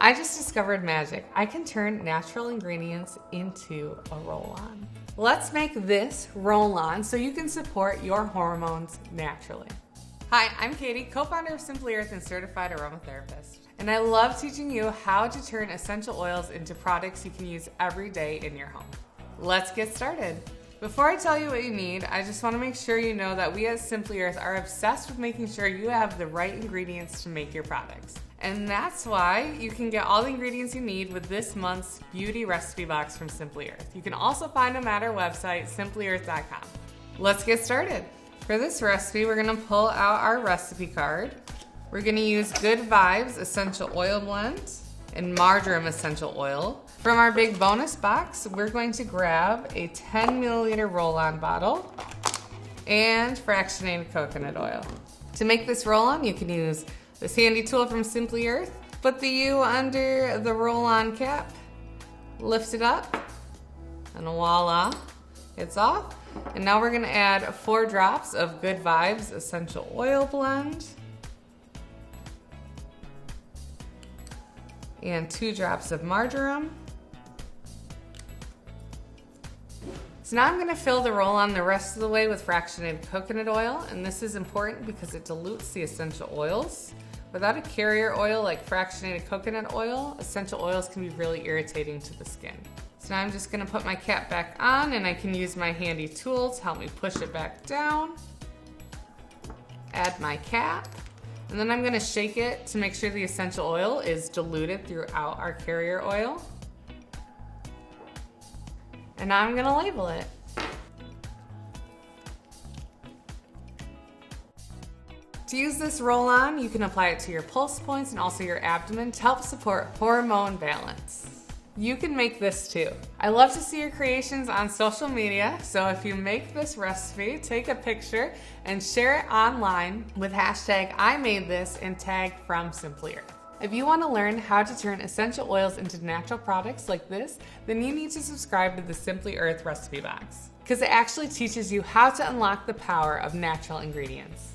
I just discovered magic. I can turn natural ingredients into a roll-on. Let's make this roll-on so you can support your hormones naturally. Hi, I'm Katie, co-founder of Simply Earth and certified aromatherapist. And I love teaching you how to turn essential oils into products you can use every day in your home. Let's get started. Before I tell you what you need, I just want to make sure you know that we at Simply Earth are obsessed with making sure you have the right ingredients to make your products. And that's why you can get all the ingredients you need with this month's beauty recipe box from Simply Earth. You can also find them at our website, simplyearth.com. Let's get started. For this recipe, we're gonna pull out our recipe card. We're gonna use Good Vibes Essential Oil Blend and Marjoram Essential Oil. From our big bonus box, we're going to grab a 10 milliliter roll-on bottle and fractionated coconut oil. To make this roll-on, you can use this handy tool from Simply Earth. Put the U under the roll-on cap, lift it up, and voila, it's off. And now we're gonna add 4 drops of Good Vibes Essential Oil Blend and 2 drops of marjoram. So now I'm gonna fill the roll-on the rest of the way with fractionated coconut oil, and this is important because it dilutes the essential oils. Without a carrier oil like fractionated coconut oil, essential oils can be really irritating to the skin. So now I'm just gonna put my cap back on, and I can use my handy tool to help me push it back down. Add my cap, and then I'm gonna shake it to make sure the essential oil is diluted throughout our carrier oil. And now I'm gonna label it. To use this roll-on, you can apply it to your pulse points and also your abdomen to help support hormone balance. You can make this too. I love to see your creations on social media, so if you make this recipe, take a picture and share it online with hashtag #IMadeThis and tag from Simply Earth. If you want to learn how to turn essential oils into natural products like this, then you need to subscribe to the Simply Earth recipe box, because it actually teaches you how to unlock the power of natural ingredients.